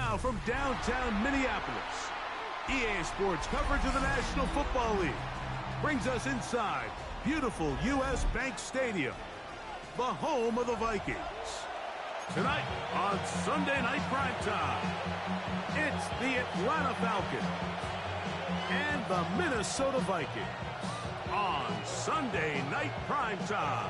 Now from downtown Minneapolis, EA Sports coverage of the National Football League brings us inside beautiful U.S. Bank Stadium, the home of the Vikings. Tonight on Sunday Night Primetime, it's the Atlanta Falcons and the Minnesota Vikings on Sunday Night Primetime.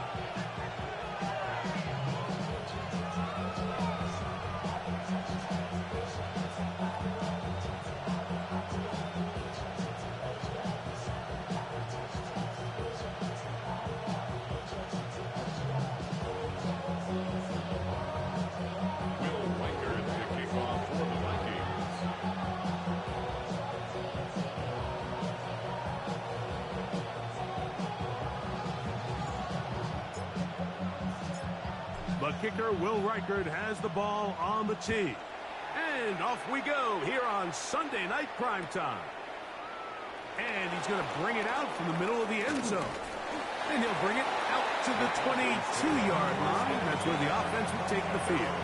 The kicker, Will Reichard, has the ball on the tee. And off we go here on Sunday Night Primetime. And he's going to bring it out from the middle of the end zone. And he'll bring it out to the 22-yard line. That's where the offense will take the field.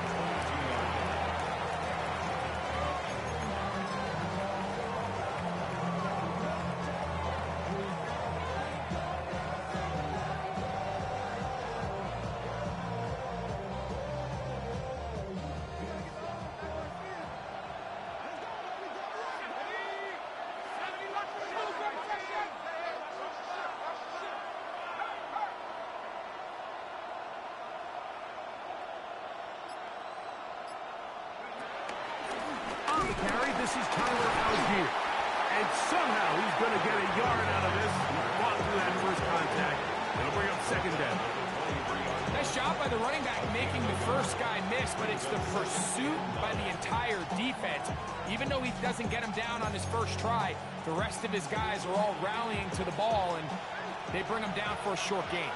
Carry, this is Tyler Algier. And somehow he's going to get a yard out of this. He fought through that first contact. It'll bring up second down. Nice job by the running back making the first guy miss, but it's the pursuit by the entire defense. Even though he doesn't get him down on his first try, the rest of his guys are all rallying to the ball, and they bring him down for a short gain.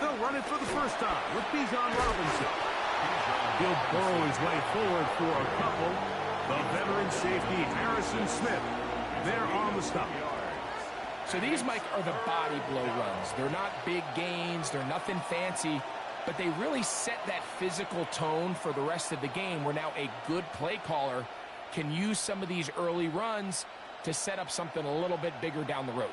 They'll run it for the first time with Bijan Robinson. He'll burrow his way forward for a couple. The veteran safety, Harrison Smith, they're on the stop. So these, Mike, are the body blow runs. They're not big gains. They're nothing fancy, but they really set that physical tone for the rest of the game, where now a good play caller can use some of these early runs to set up something a little bit bigger down the road.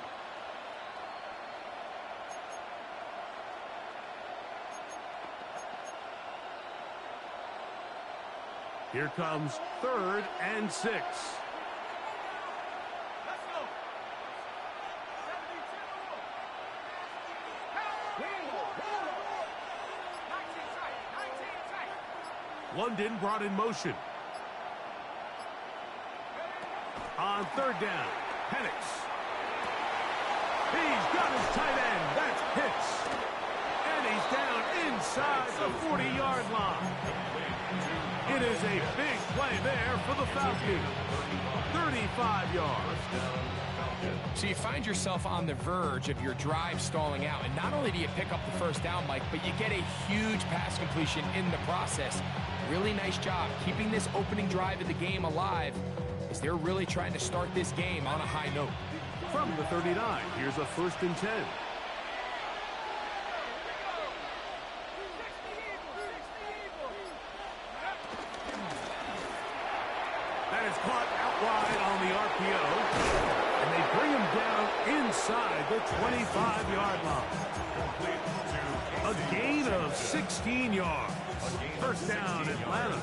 Here comes 3rd and 6. Let's go. 72. London brought in motion. On 3rd down, Penix. He's got his tight end. That's Pitts. And he's down inside the 40-yard line. It is a big play there for the Falcons. 35 yards. So you find yourself on the verge of your drive stalling out, and not only do you pick up the first down, Mike, but you get a huge pass completion in the process. Really nice job keeping this opening drive of the game alive, as they're really trying to start this game on a high note. From the 39, here's a 1st and 10. That is caught out wide on the RPO, and they bring him down inside the 25-yard line. A gain of 16 yards. First down, Atlanta.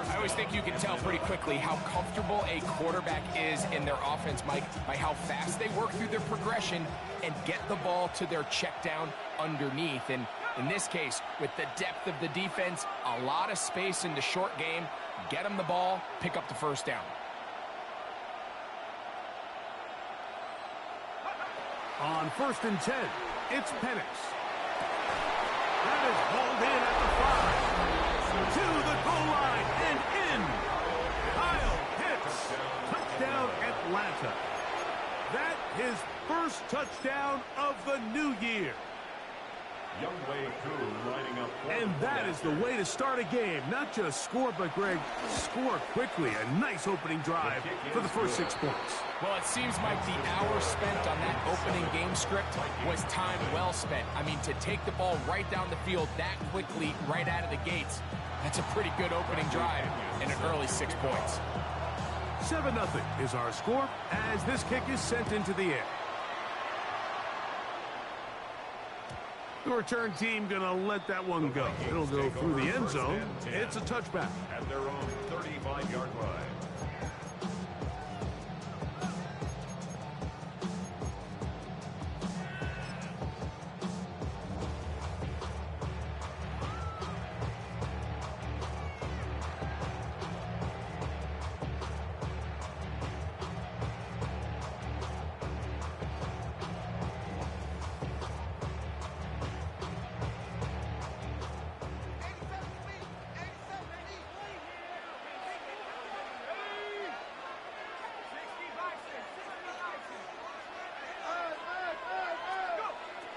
I always think you can tell pretty quickly how comfortable a quarterback is in their offense, Mike, by how fast they work through their progression and get the ball to their check down underneath. And in this case, with the depth of the defense, a lot of space in the short game, get them the ball, pick up the first down. On 1st and 10, it's Penix. That is hauled in at the 5. To the goal line and in. Kyle Pitts. Touchdown, Atlanta. That his first touchdown of the new year. And that is the way to start a game. Not just score, but, Greg, score quickly. A nice opening drive for the first 6 points. Well, it seems like the hour spent on that opening game script was time well spent. I mean, to take the ball right down the field that quickly, right out of the gates, that's a pretty good opening drive and an early 6 points. 7-0 is our score as this kick is sent into the air. The return team going to let that one go. It'll go through the end zone. It's a touchback. At their own 35-yard line.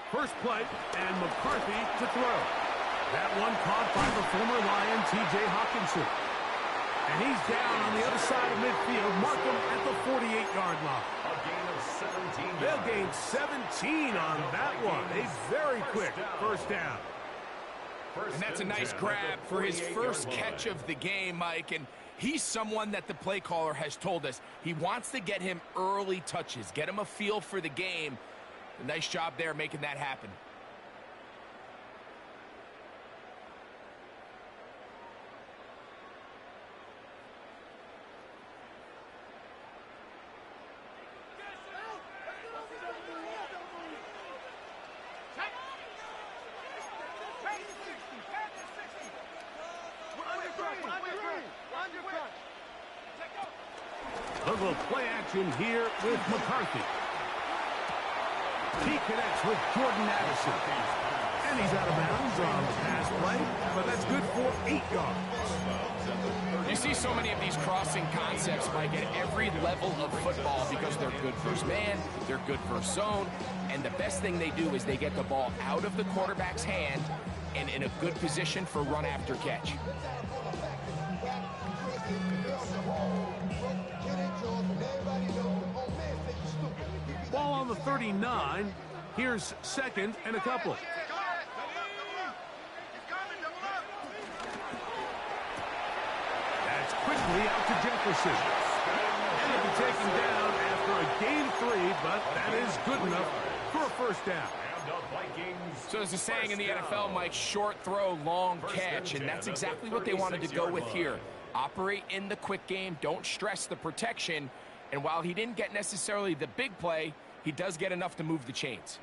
First play, and McCarthy to throw. That one caught by the former Lion, T.J. Hawkinson. And he's down on the other side of midfield. Mark him at the 48-yard line. A gain of 17 yards. They'll gain 17 on that one. A very quick first down. And that's a nice grab for his first catch of the game, Mike. And he's someone that the play caller has told us he wants to get him early touches, get him a feel for the game. A nice job there making that happen. A little play action here with McCarthy. He connects with Jordan Addison. And he's out of bounds on the pass play, but that's good for 8 yards. You see so many of these crossing concepts, Mike, at every level of football because they're good versus man, they're good versus zone, and the best thing they do is they get the ball out of the quarterback's hand and in a good position for run after catch. Ball on the 39. Here's second and a couple. That's quickly out to Jefferson. And he'll be taken down after a gain 3, but that is good enough for a first down. So there's a saying in the NFL, Mike, short throw, long catch, and that's exactly what they wanted to go with here. Operate in the quick game, don't stress the protection, and while he didn't get necessarily the big play, he does get enough to move the chains.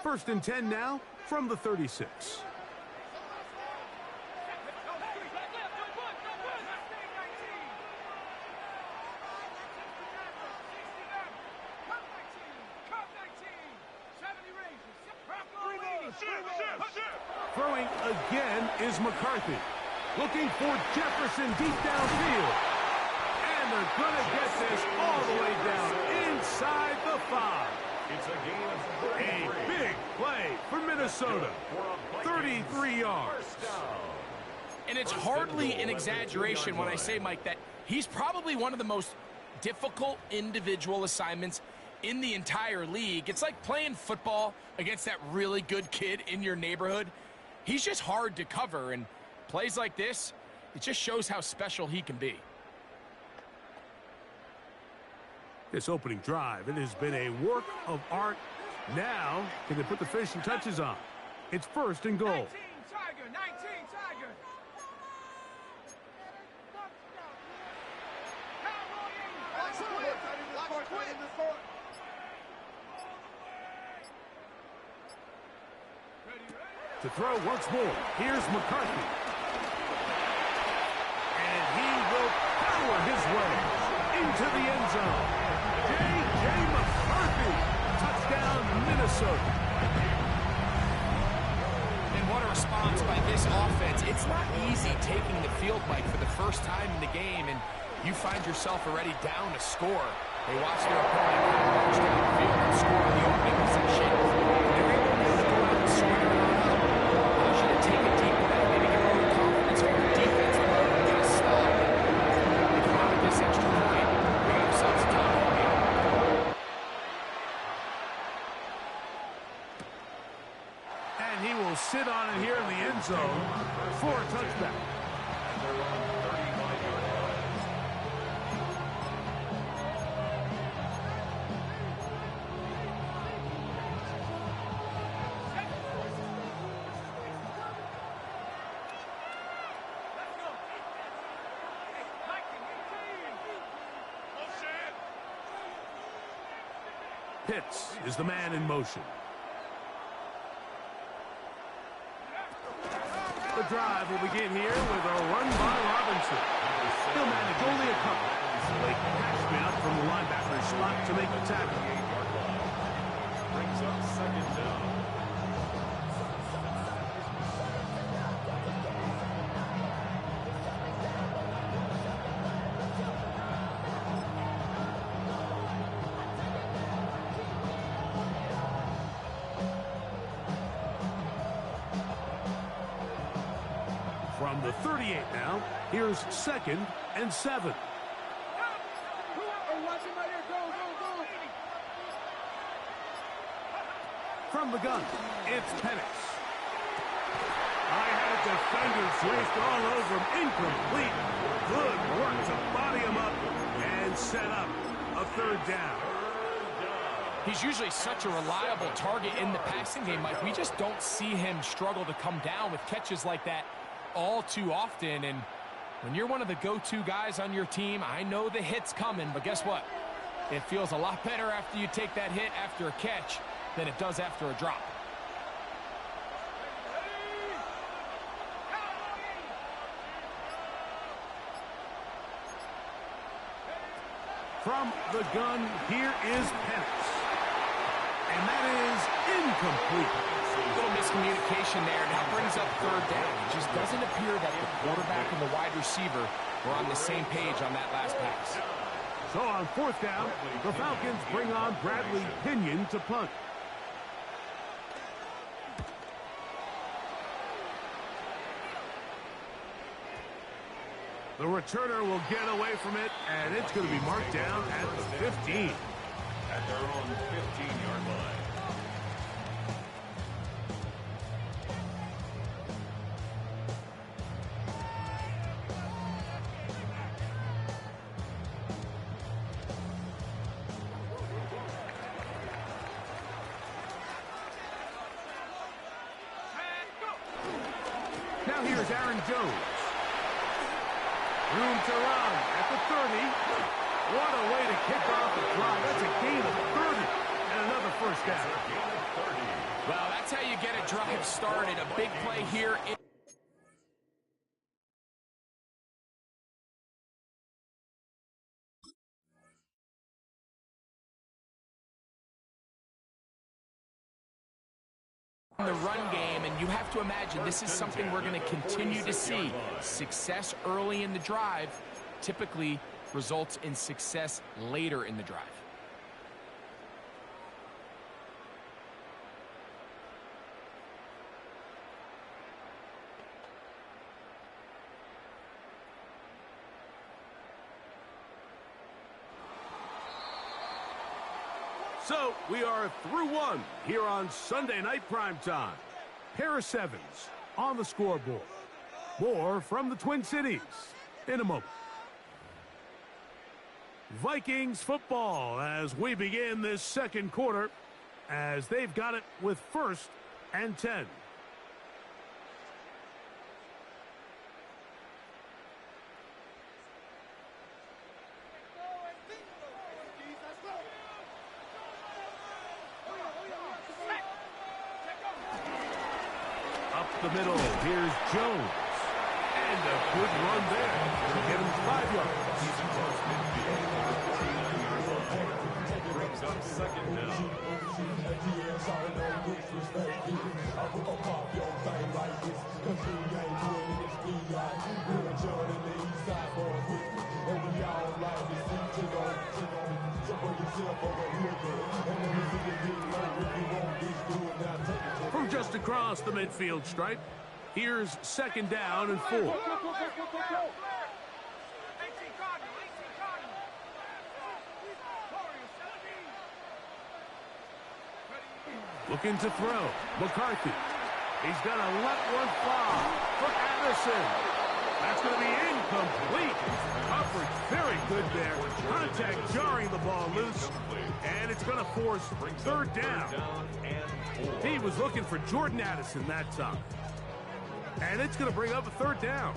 First and 10 now from the 36. Throwing again is McCarthy. Looking for Jefferson deep downfield. And they're going to get this all the way down inside the 5. It's a gain of A big play for Minnesota. 33 yards. And it's hardly an exaggeration when I say, Mike, that he's probably one of the most difficult individual assignments in the entire league. It's like playing football against that really good kid in your neighborhood. He's just hard to cover, and plays like this, it just shows how special he can be. This opening drive, it has been a work of art. Now, can they put the finishing touches on? It's first and goal. 19 Tiger, 19 Tiger. To throw once more, here's McCarthy. And he will power his way into the end zone. J.J. McCarthy, touchdown Minnesota. And what a response by this offense. It's not easy taking the field, Mike, for the first time in the game, and you find yourself already down to score. They watch their opponent march down the field and score on the opening possession. he will sit on it here in the end zone for a touchback. Pitts is the man in motion. The drive will begin here with a run by Robinson. He'll manage only a couple. Late Cashman up from the linebacker spot to make the tackle. Brings up second down. From the 38 now, here's 2nd and 7. From the gun, it's Penix. I had defenders raced all over him. Incomplete. Good work to body him up and set up a 3rd down. He's usually such a reliable target in the passing game, Mike. We just don't see him struggle to come down with catches like that all too often. And when you're one of the go-to guys on your team, I know the hit's coming, but guess what? It feels a lot better after you take that hit after a catch than it does after a drop. From the gun, here is Penix. And that is incomplete. A little miscommunication there, and that brings up 3rd down. It just doesn't appear that the quarterback and the wide receiver were on the same page on that last pass. So on 4th down, the Falcons bring on Bradley Pinion to punt. The returner will get away from it, and it's going to be marked down at the 15. At their own 15-yard line. Now here's Aaron Jones. Room to run at the 30. What a way to kick off the drive. That's a gain of 30 and another 1st down. Well, that's how you get a drive started. A big play here. In the run game, and you have to imagine this is something we're going to continue to see. Success early in the drive typically results in success later in the drive. So we are through one here on Sunday Night Primetime. Pair of 7s on the scoreboard. More from the Twin Cities in a moment. Vikings football as we begin this 2nd quarter, as they've got it with 1st and 10. Up the middle, here's Jones. And a good run there to get him 5 yards. Brings up 2nd down. From just across the midfield stripe, here's 2nd down and 4. Looking to throw. McCarthy. He's going to let one fly for Anderson. That's going to be incomplete. Coverage very good there. Contact jarring the ball loose. And it's going to force third down. He was looking for Jordan Addison that time. And it's going to bring up a third down.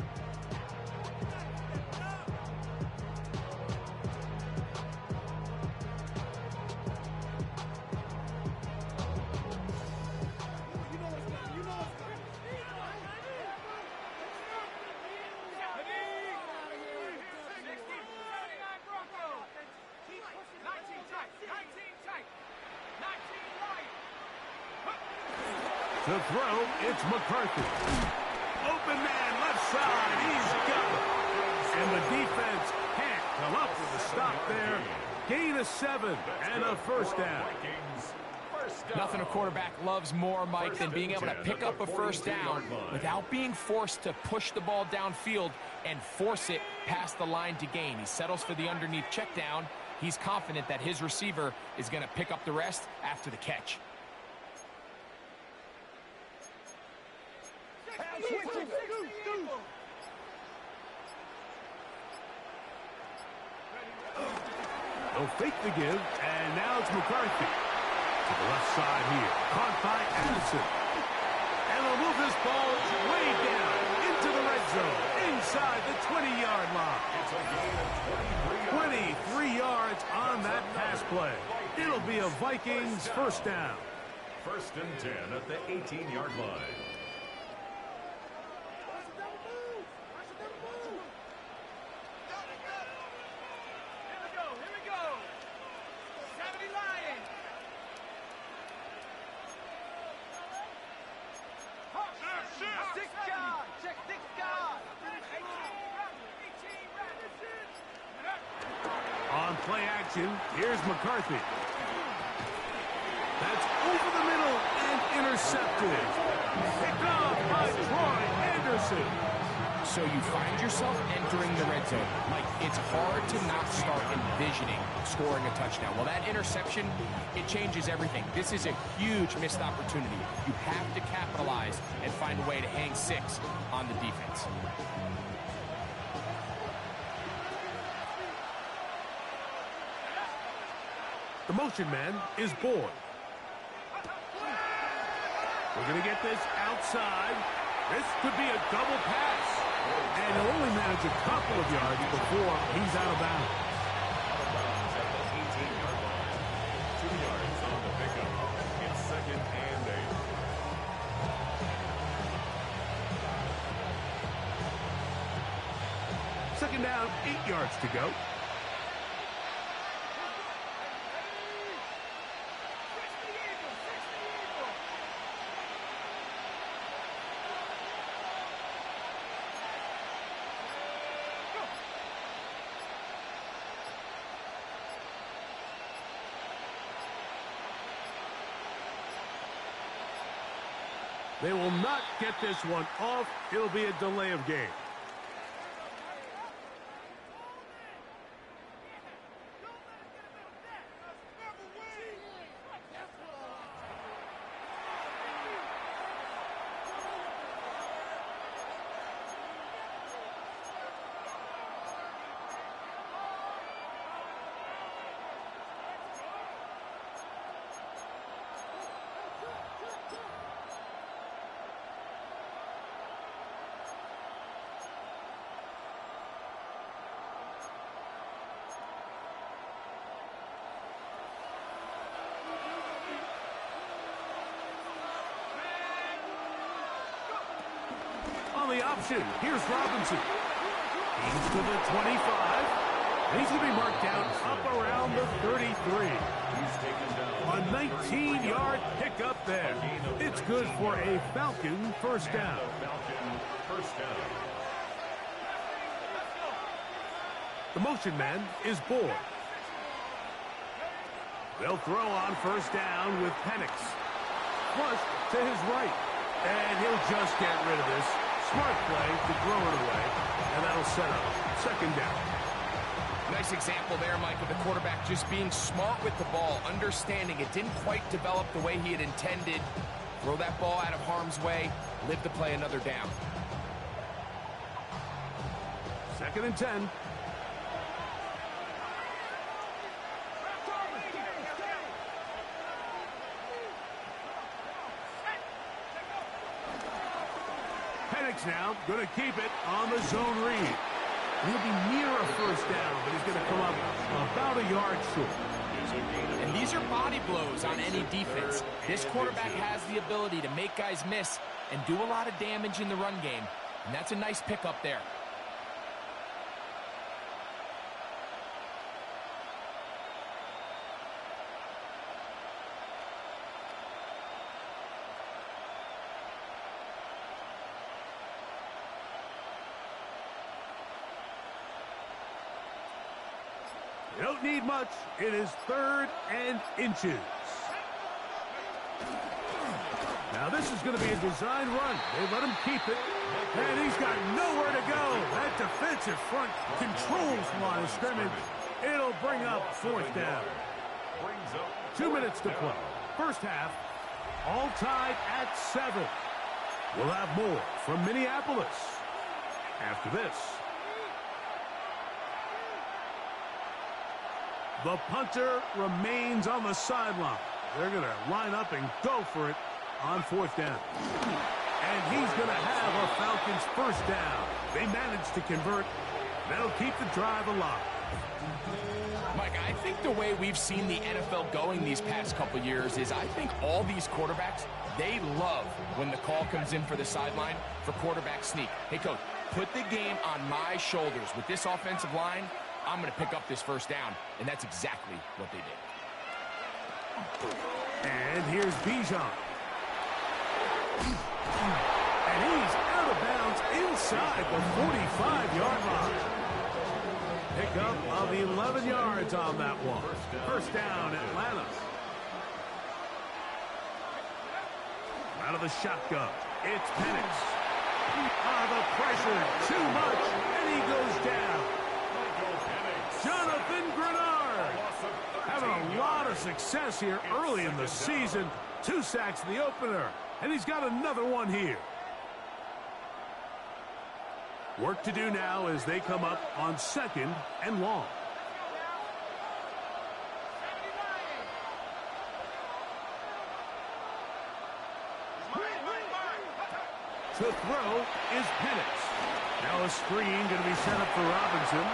To throw, it's McCarthy. Open man, left side, he's got it. And the defense can't come up with a stop there. Gain of 7 and a first down. Nothing a quarterback loves more, Mike, than being able to pick up a first down without being forced to push the ball downfield and force it past the line to gain. He settles for the underneath check down. He's confident that his receiver is going to pick up the rest after the catch. They'll fake the give, and now it's McCarthy. To the left side here, caught by Anderson. And they'll move this ball way down into the red zone, inside the 20-yard line. 23 yards on that pass play. It'll be a Vikings first down. First and 10 at the 18-yard line. On play action, here's McCarthy. That's over the middle and intercepted. Picked off by Troy Anderson. So you find yourself entering the red zone. Like, it's hard to not start envisioning scoring a touchdown. Well, that interception, it changes everything. This is a huge missed opportunity. You have to capitalize and find a way to hang 6 on the defense. The motion man is Boyd. We're going to get this outside. This could be a double pass. And he'll only manage a couple of yards before he's out of bounds. At the 18-yard line. 2 yards on the pickup. It's second and 8. Second down, 8 yards to go. They will not get this one off. It'll be a delay of game. The option. Here's Robinson. He's to the 25. And he's going to be marked down up around the 33. He's taken down. A 19-yard pickup there. It's good for a Falcon first down. Falcon first down. The motion man is Boyd. They'll throw on first down with Penix. Flush to his right. And he'll just get rid of this. Smart play to throw it away, and that'll set up second down. Nice example there, Mike, of the quarterback just being smart with the ball, understanding it didn't quite develop the way he had intended, Throw that ball out of harm's way, live to play another down. 2nd and 10. Penix now going to keep it on the zone read. He'll be near a first down, but he's going to come up about a yard short. And these are body blows on any defense. This quarterback has the ability to make guys miss and do a lot of damage in the run game. And that's a nice pickup there. You don't need much. It is 3rd and inches. Now this is going to be a design run. They let him keep it. And he's got nowhere to go. That defensive front controls the line of scrimmage. It'll bring up 4th down. 2 minutes to play. First half, all tied at 7. We'll have more from Minneapolis after this. The punter remains on the sideline. They're going to line up and go for it on 4th down. And he's going to have a Falcons first down. They managed to convert. That'll keep the drive alive. Mike, I think the way we've seen the NFL going these past couple years is I think all these quarterbacks, they love when the call comes in for the sideline for quarterback sneak. Hey, coach, put the game on my shoulders. With this offensive line, I'm going to pick up this first down, and that's exactly what they did. And here's Bijan. And he's out of bounds inside the 45-yard line. Pickup of 11 yards on that one. First down, Atlanta. Out of the shotgun, it's Penix. The pressure, too much, and he goes down. Jonathan Grenard having a lot of success here early in the season. 2 sacks in the opener, and he's got another one here. Work to do now as they come up on 2nd and long. To throw is Penix. Now a screen going to be set up for Robinson.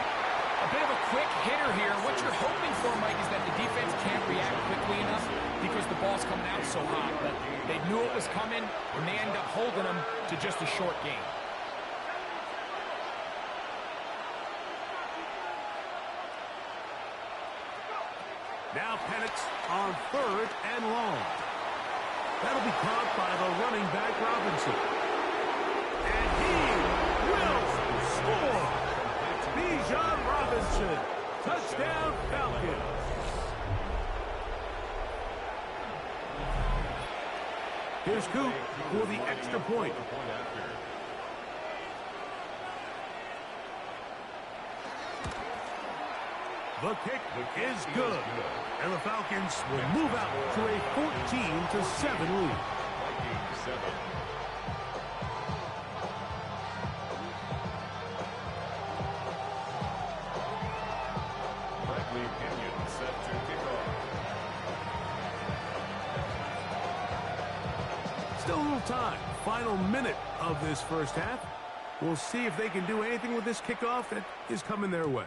A bit of a quick hitter here. What you're hoping for, Mike, is that the defense can't react quickly enough because the ball's coming out so hot. But they knew it was coming, and they end up holding them to just a short game. Now Penix on 3rd and long. That'll be caught by the running back Robinson. And he will score. Bijan Robinson. Touchdown Falcons. Here's Coop for the extra point. The kick is good. And the Falcons will move out to a 14-7 lead. Still a little time. Final minute of this first half. We'll see if they can do anything with this kickoff that is coming their way.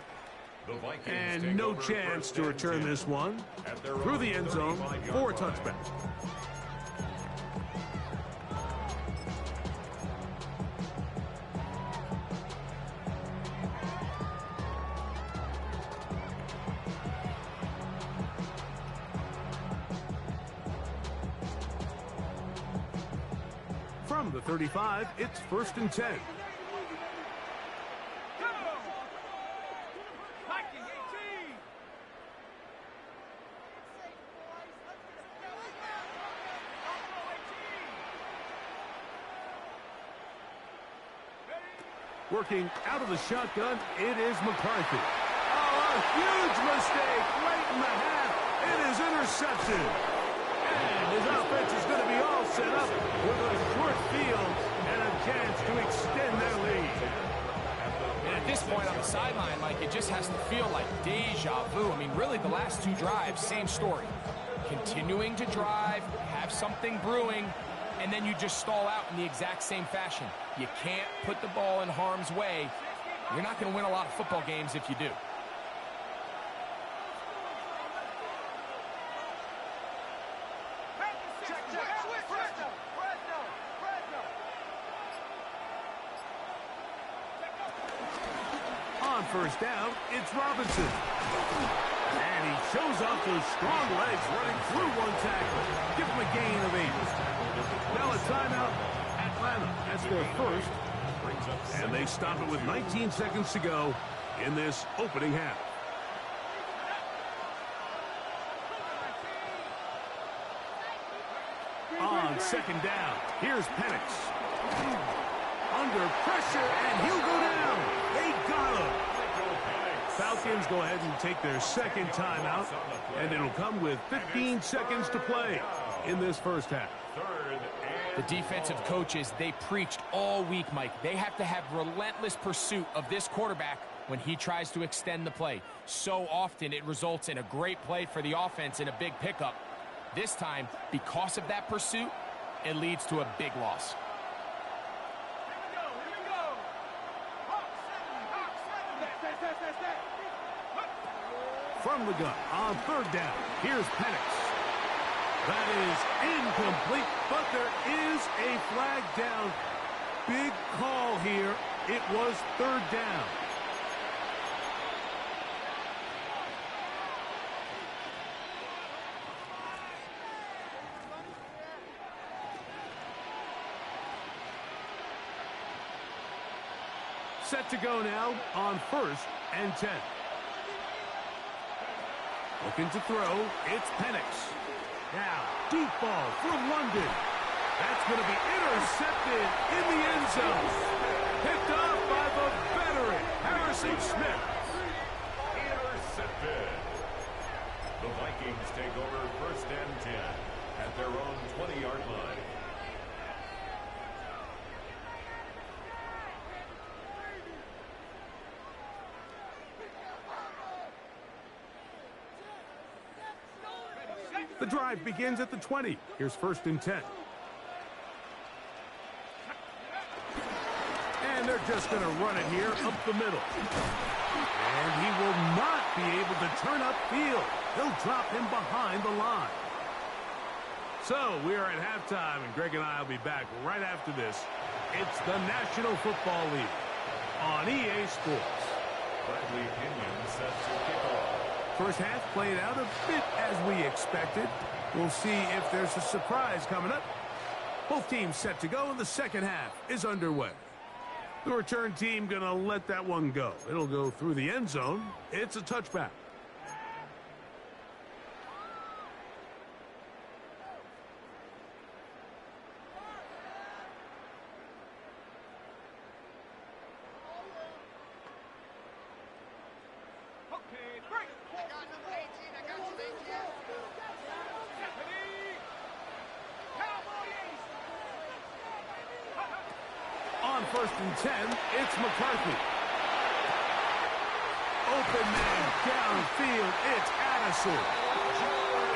And no chance to return this one through the end zone for a touchback. From the 35, it's 1st and 10. Working out of the shotgun, it is McCarthy. Oh, a huge mistake late in the half. It is intercepted. And his offense is going to be all set up with a short field and a chance to extend their lead. And at this point on the sideline, Mike, it just has to feel like deja vu. I mean, really, the last two drives, same story. Continuing to drive, have something brewing, and then you just stall out in the exact same fashion. You can't put the ball in harm's way. You're not going to win a lot of football games if you do. On first down, it's Robinson. And he shows off those strong legs running through one tackle. Give him a gain of 8. Now a timeout. Atlanta, that's their first. And they stop it with 19 seconds to go in this opening half. On second down, here's Penix. Under pressure, and he'll go down. They got him. Falcons go ahead and take their second timeout, and it'll come with 15 seconds to play in this first half. The defensive coaches, they preached all week, Mike. They have to have relentless pursuit of this quarterback when he tries to extend the play. So often it results in a great play for the offense and a big pickup. This time, because of that pursuit, it leads to a big loss. From the gun, on third down, here's Penix. That is incomplete, but there is a flag down. Big call here. It was third down. Set to go now on first and 10. Looking to throw, it's Penix. Now, deep ball from London. That's going to be intercepted in the end zone. Picked off by the veteran, Harrison Smith. Intercepted. The Vikings take over first and 10 at their own 20-yard line. The drive begins at the 20. Here's first and 10. And they're just going to run it here up the middle. And he will not be able to turn upfield. He'll drop him behind the line. So we are at halftime, and Greg and I will be back right after this. It's the National Football League on EA Sports. Bradley Pinion set to kick off. First half played out a bit as we expected. We'll see if there's a surprise coming up. Both teams set to go, and the second half is underway. The return team going to let that one go. It'll go through the end zone. It's a touchback. On first and 10, it's McCarthy. Open man downfield, it's Addison.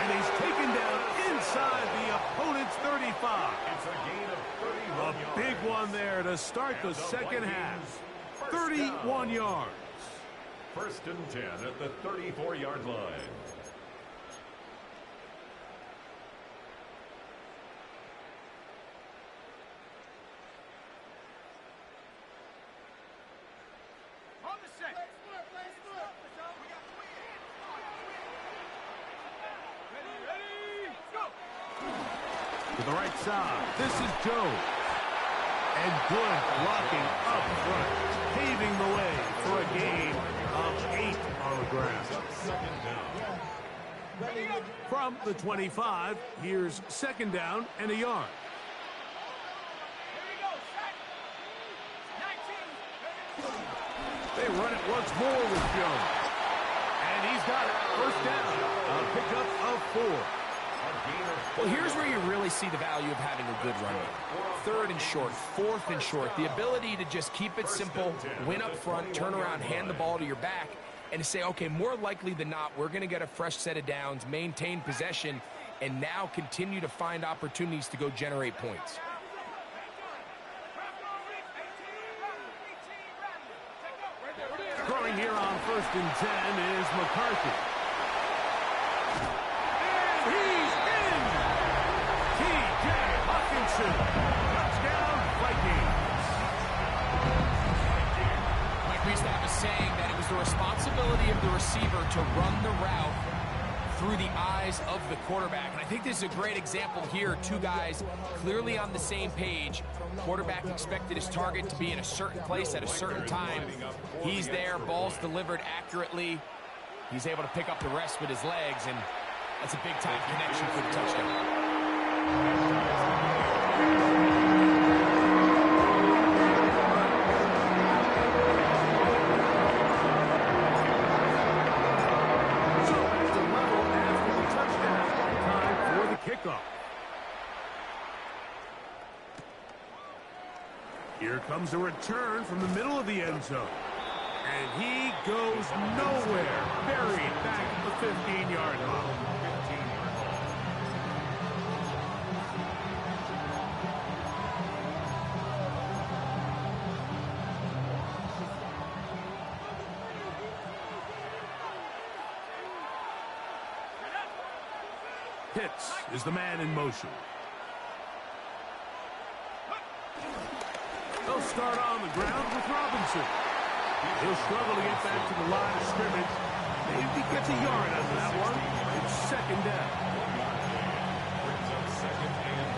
And he's taken down inside the opponent's 35. It's a gain of 31 yards. A big one there to start the second half. 31 yards. First and 10 at the 34-yard line. To the right side, this is Joe. And good blocking up front, paving the way for a gain of 8 on the ground. From the 25, here's second down and a yard. They run it once more with Jones. And he's got it. First down. A pickup of 4. Well, here's where you really see the value of having a good run game. 3rd and short, 4th and short. The ability to just keep it simple, win up front, turn around, hand the ball to your back, and to say, okay, more likely than not, we're going to get a fresh set of downs, maintain possession, and now continue to find opportunities to go generate points. Throwing here on 1st and 10 is McCarthy. And he's in! T.J. Hawkinson. Touchdown, Vikings. Mike, we used to have a saying that it was the responsibility of the receiver to run the route through the eyes of the quarterback. And I think this is a great example here. 2 guys clearly on the same page. Quarterback expected his target to be in a certain place at a certain time. He's there, ball's delivered accurately. He's able to pick up the rest with his legs, and that's a big-time connection for the touchdown. Here comes a return from the middle of the end zone. And he goes nowhere. Buried back at the 15-yard line. Pitts is the man in motion. They'll start on the ground with Robinson. He'll struggle to get back to the line of scrimmage. Maybe gets a yard out of that one. It's 2nd down. Brings up 2nd and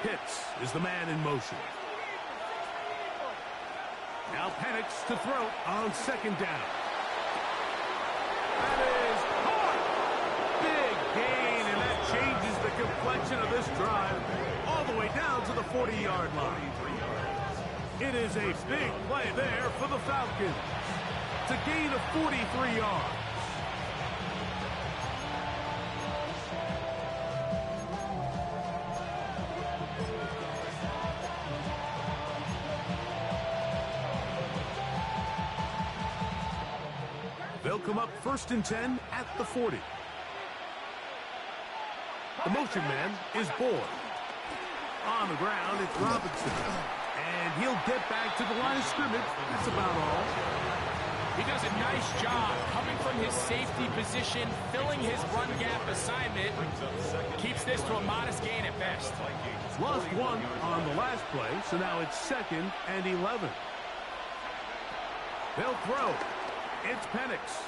9. Pitts is the man in motion. Now Penix to throw on 2nd down. That is caught. Big gain, and that changes the complexion of this drive all the way down to the 40-yard line. It is a big play there for the Falcons to gain of 43 yards. They'll come up 1st and 10 at the 40. The motion man is Boyd. On the ground, it's Robinson. And he'll get back to the line of scrimmage. That's about all. He does a nice job coming from his safety position, filling his run gap assignment. Keeps this to a modest gain at best. Lost 1 on the last play, so now it's 2nd and 11. They'll throw. It's Penix.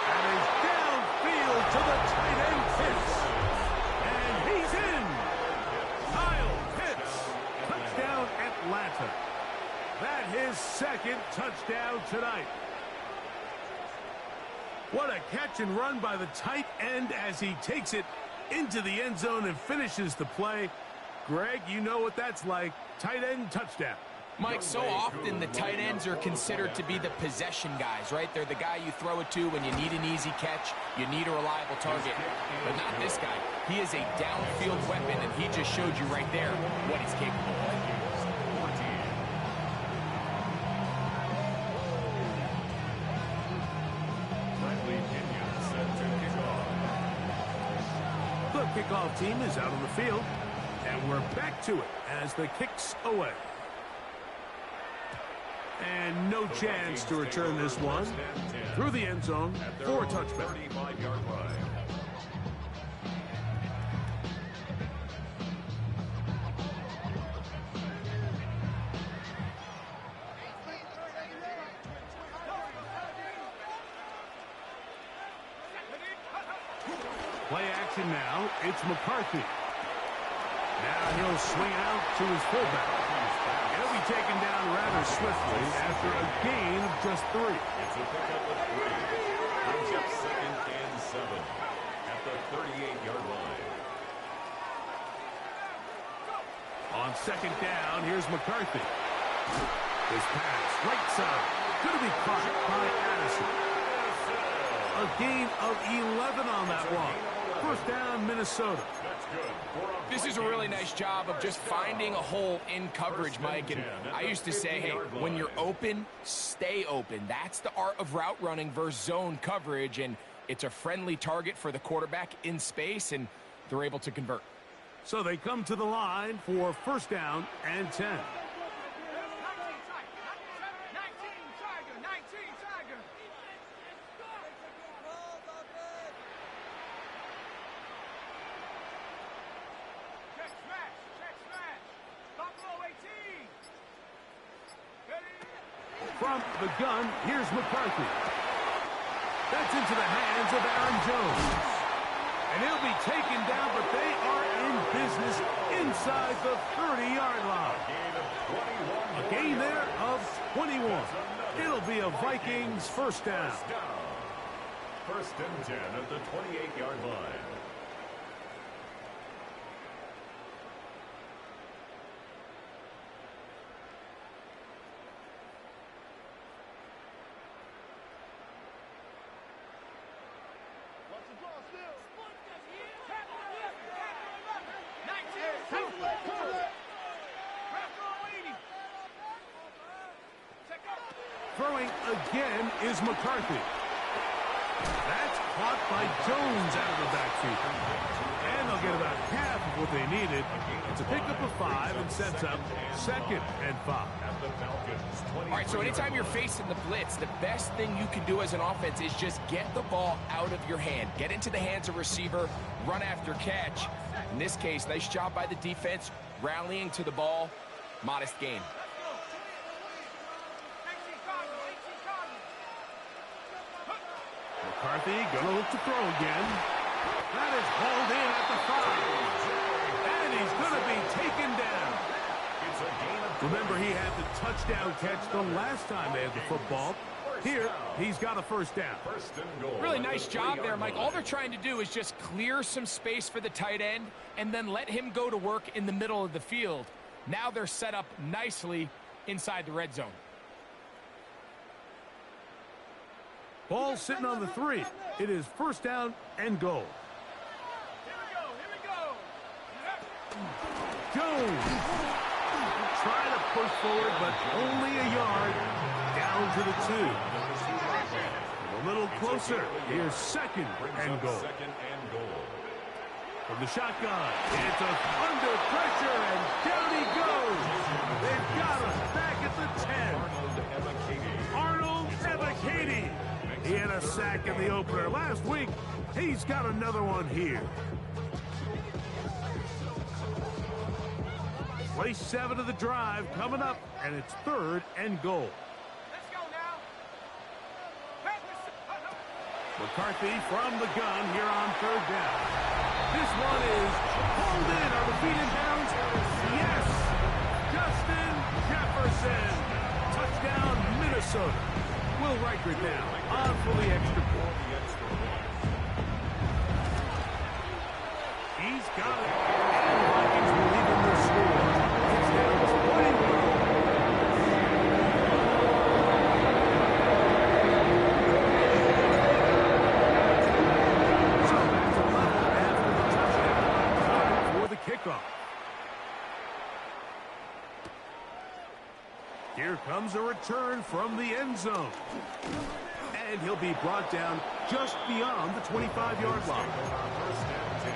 And he's downfield to the tight end Pitts. And he's in. Kyle Pitts. Touchdown Atlanta. That his 2nd touchdown tonight. What a catch and run by the tight end as he takes it into the end zone and finishes the play. Greg, you know what that's like. Tight end touchdown. Mike, so often the tight ends are considered to be the possession guys, right? They're the guy you throw it to when you need an easy catch, you need a reliable target. But not this guy. He is a downfield weapon, and he just showed you right there what he's capable of. The kickoff team is out on the field, and we're back to it as the kick's away. And no chance to return this one through the end zone for a touchback. Play action now. It's McCarthy. Now he'll swing it out to his fullback. He'll be taken down rather swiftly after a gain of just 3. It's a pickup of 3. Brings up 2nd and 7 at the 38-yard line. On second down, here's McCarthy. His pass, right side. Going to be caught by Addison. A gain of 11 on that one. First down, Minnesota. This is a really nice job of just finding a hole in coverage, Mike. And I used to say, hey, when you're open, stay open. That's the art of route running versus zone coverage. And it's a friendly target for the quarterback in space, and they're able to convert. So they come to the line for first down and 10. 19 Tiger, 19 Tiger. Check smash. Buffalo 18. From the gun, here's McCarthy. That's into the hands of Aaron Jones. And he'll be taken down, but they are in business inside the 30-yard line. A gain there of 21. It'll be a Vikings first down. First and 10 at the 28-yard line. Throwing again is McCarthy. That's caught by Jones out of the backfield. And they'll get about half of what they needed. It's a pickup of 5 and sets up second and 5. All right, so anytime you're facing the blitz, the best thing you can do as an offense is just get the ball out of your hand. Get into the hands of receiver, run after catch. In this case, nice job by the defense, rallying to the ball. Modest gain. McCarthy gonna look to throw again. That is hauled in at the 5. And he's gonna be taken down. Remember, he had the touchdown catch the last time they had the football. Here, he's got a first down. Really nice job there, Mike. All they're trying to do is just clear some space for the tight end and then let him go to work in the middle of the field. Now they're set up nicely inside the red zone. Ball sitting on the 3. It is first down and goal. Here we go. Jones trying to push forward, but only a yard down to the 2. A little closer. Here's second and goal. From the shotgun, it's under pressure, and down he goes. They've got him back at the 10. Arnold Ebiketie. He had a sack in the opener last week. He's got another one here. Play 7 of the drive coming up, and it's third and goal. Let's go now. McCarthy from the gun here on third down. This one is pulled in. Are the feet in bounds? Yes! Justin Jefferson. Touchdown, Minnesota. Will Reichert now on for the extra point. He's got it. And the Vikings will even the score. It's down 21. So back to level after the touchdown. Time for the kickoff. Here comes a return from the end zone. And he'll be brought down just beyond the 25-yard line. First and 10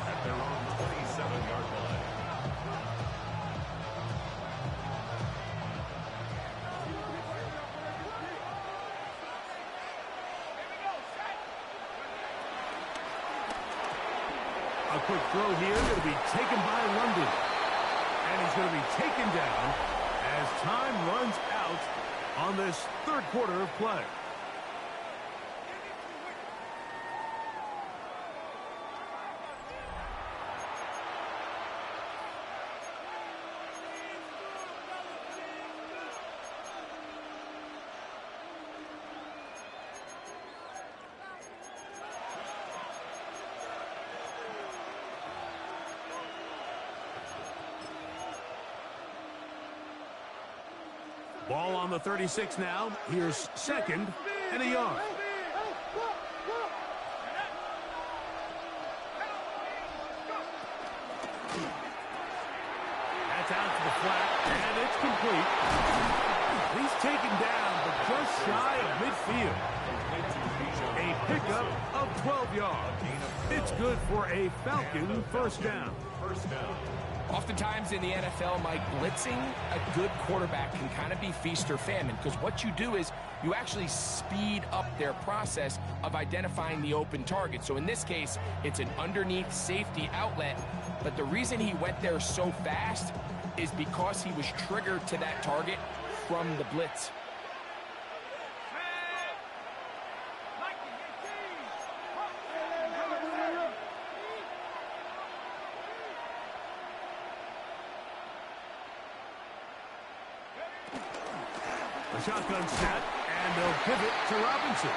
at their own 27-yard line. A quick throw here, going to be taken by London. And he's going to be taken down as time runs out on this third quarter of play. Ball on the 36 now. Here's second and a yard. That's out to the flat, and it's complete. He's taken down, but just shy of midfield. A pickup of 12 yards. It's good for a Falcon first down. Oftentimes in the NFL, Mike, blitzing a good quarterback can kind of be feast or famine, because what you do is you actually speed up their process of identifying the open target. So in this case, it's an underneath safety outlet, but the reason he went there so fast is because he was triggered to that target from the blitz. A shotgun snap, and they'll pivot to Robinson.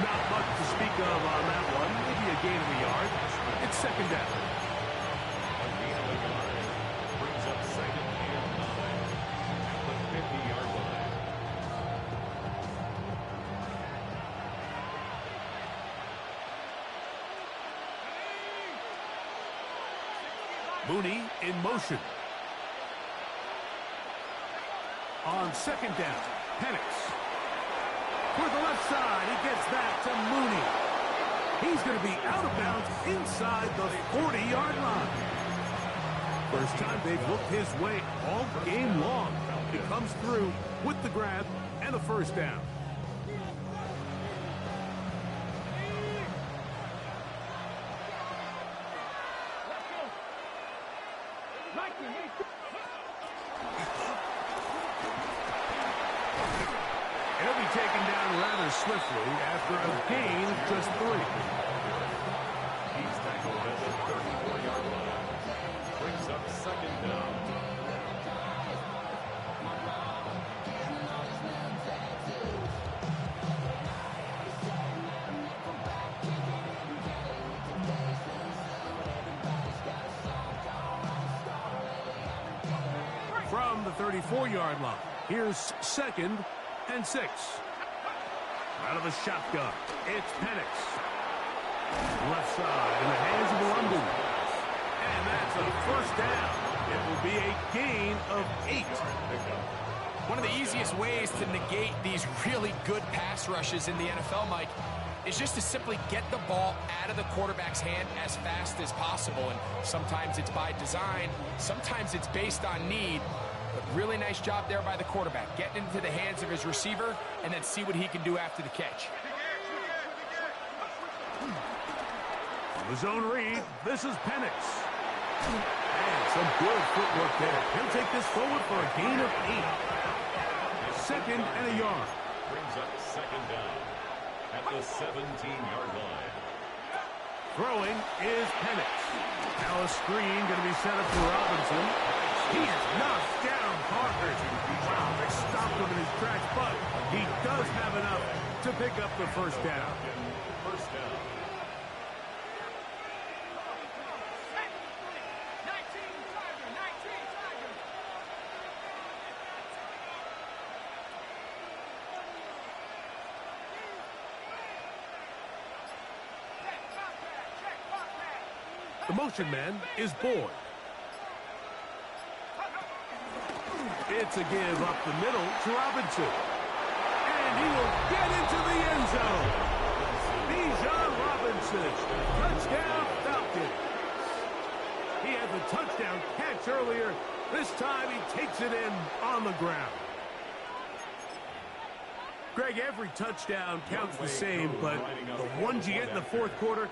Not much to speak of on that one. Maybe a gain of a yard. It's second down. Brings up second and 9 at the 50-yard line. Mooney in motion. On second down, Penix. For the left side, he gets that to Mooney. He's going to be out of bounds inside the 40-yard line. First time they've looked his way all game long. He comes through with the grab and a first down. He'll be taken down rather swiftly after a gain of just 3. He's tackled at the 34-yard line. Brings up second down. From the 34-yard line, here's second and 6. Out of the shotgun, it's Penix. Left side in the hands of London. And that's a first down. It will be a gain of 8. One of the easiest ways to negate these really good pass rushes in the NFL, Mike, is just to simply get the ball out of the quarterback's hand as fast as possible. And sometimes it's by design, sometimes it's based on need. But really nice job there by the quarterback, getting into the hands of his receiver and then see what he can do after the catch. The zone read, this is Penix. And some good footwork there. He'll take this forward for a gain of 8. Second and a yard. Brings up second down at the 17-yard line. Throwing is Penix. Now a screen going to be set up for Robinson. He is knocked down hard. Wow, they stopped him in his tracks, but he does have enough to pick up the first down. First down. The motion man is Boyd. It's a give up the middle to Robinson. And he will get into the end zone. Bijan Robinson, touchdown Falcons. He had the touchdown catch earlier. This time he takes it in on the ground. Greg, every touchdown counts the same, but the ones you get in the fourth quarter,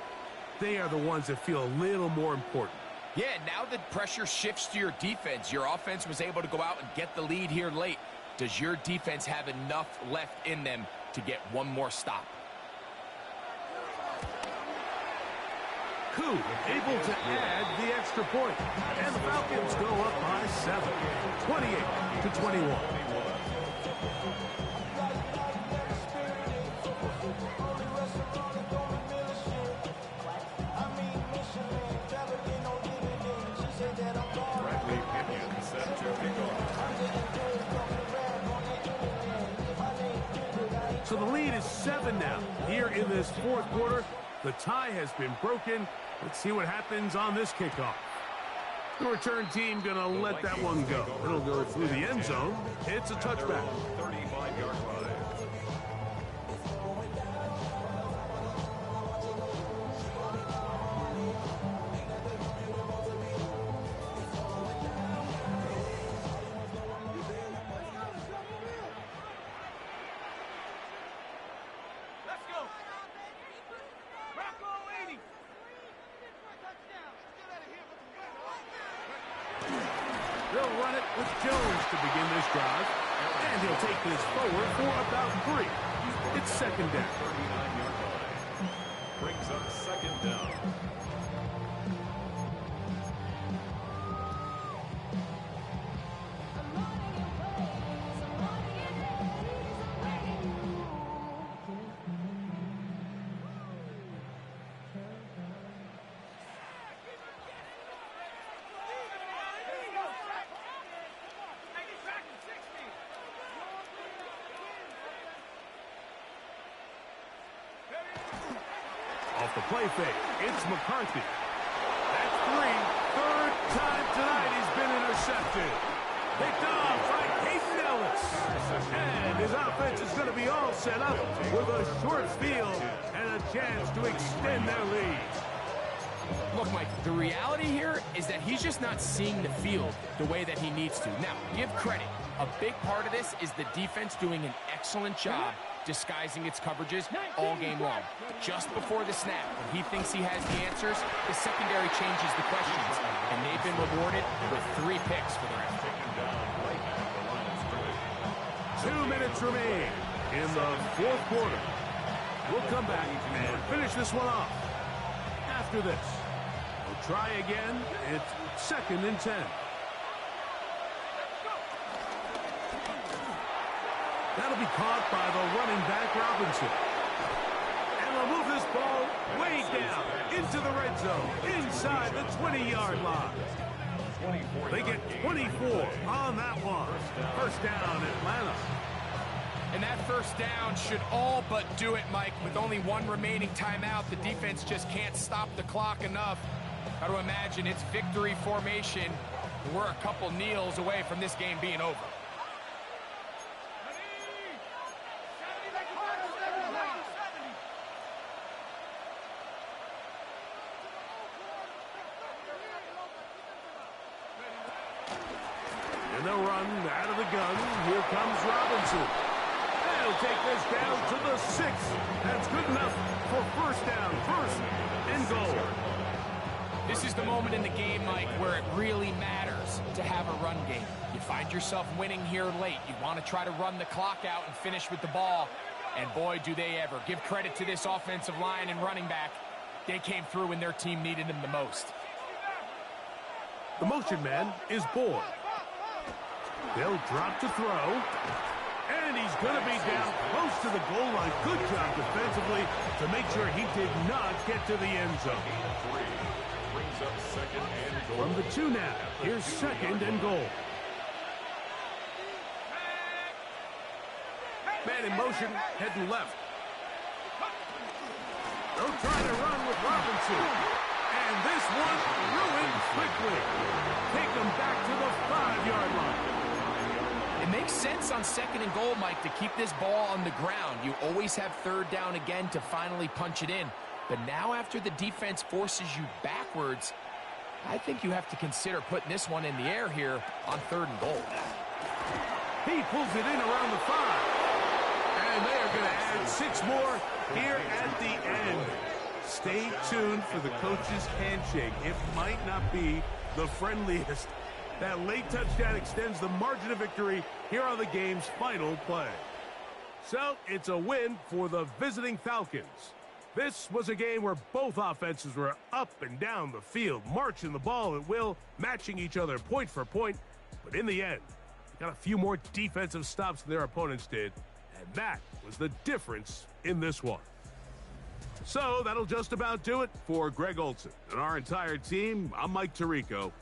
they are the ones that feel a little more important. Yeah, now that pressure shifts to your defense, your offense was able to go out and get the lead here late. Does your defense have enough left in them to get one more stop? Koo able to add the extra point. And the Falcons go up by 7, 28-21. So the lead is 7 now. Here in this fourth quarter, the tie has been broken. Let's see what happens on this kickoff. The return team going to let that one go. It'll go through the end zone. It's a touchback. 35-yard line. Let's go. Rocco 80. They'll run it with Jones to begin this drive. And he'll take this forward for about 3. It's second down. 39-yard line. Brings up second down. Off the play fake, it's McCarthy. That's 3. Third time tonight he's been intercepted. Picked off by Peyton Ellis. And his offense is going to be all set up with a short field and a chance to extend their lead. Look, Mike, the reality here is that he's just not seeing the field the way that he needs to. Now, give credit. A big part of this is the defense doing an excellent job disguising its coverages all game long. Just before the snap, when he thinks he has the answers, the secondary changes the questions, and they've been rewarded with 3 picks for their effort. 2 minutes remain in the fourth quarter. We'll come back and finish this one off. After this, we'll try again. It's second and 10. That'll be caught by the running back, Robinson. And they'll move this ball way down into the red zone, inside the 20-yard line. They get 24 on that one. First down, Atlanta. And that first down should all but do it, Mike. With only 1 remaining timeout, the defense just can't stop the clock enough. Got to imagine it's victory formation. We're a couple kneels away from this game being over. And they'll run out of the gun. Here comes Robinson. They'll take this down to the 6. That's good enough for first down. First and goal. This is the moment in the game, Mike, where it really matters to have a run game. You find yourself winning here late. You want to try to run the clock out and finish with the ball. And boy, do they ever. Give credit to this offensive line and running back. They came through when their team needed them the most. The motion man is Boyd. They'll drop to throw. And he's going to be down close to the goal line. Good job defensively to make sure he did not get to the end zone. Brings up second and goal. From the 2 now, here's second and goal. Man in motion, heading left. They'll try to run with Robinson. And this one ruined quickly. Take them back to the 5-yard line. It makes sense on second and goal, Mike, to keep this ball on the ground. You always have third down again to finally punch it in. But now after the defense forces you backwards, I think you have to consider putting this one in the air here on third and goal. He pulls it in around the 5. And they are going to add 6 more here at the end. Stay tuned for the coach's handshake. It might not be the friendliest. That late touchdown extends the margin of victory here on the game's final play. So it's a win for the visiting Falcons. This was a game where both offenses were up and down the field, marching the ball at will, matching each other point for point. But in the end, they got a few more defensive stops than their opponents did, and that was the difference in this one. So that'll just about do it for Greg Olson and our entire team. I'm Mike Tirico.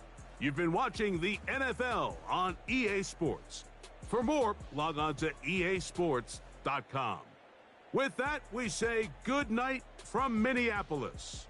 You've been watching the NFL on EA Sports. For more, log on to easports.com. With that, we say good night from Minneapolis.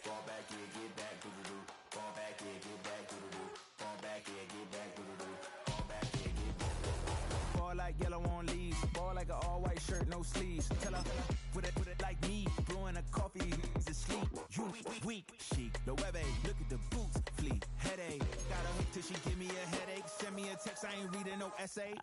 Fall back, yeah, get back, doo-doo-doo. Fall back, yeah, get back, doo-doo-doo. Fall back, yeah, get back, doo-doo-doo. Fall back, yeah, get back. Fall like yellow on leaves. Ball like an all-white shirt, no sleeves. Tell her, put it like me. Blowing a coffee, he's asleep. You weak, chic. The web look at the boots, fleet. Headache. Got her hooked till she give me a headache. Send me a text, I ain't reading no essay.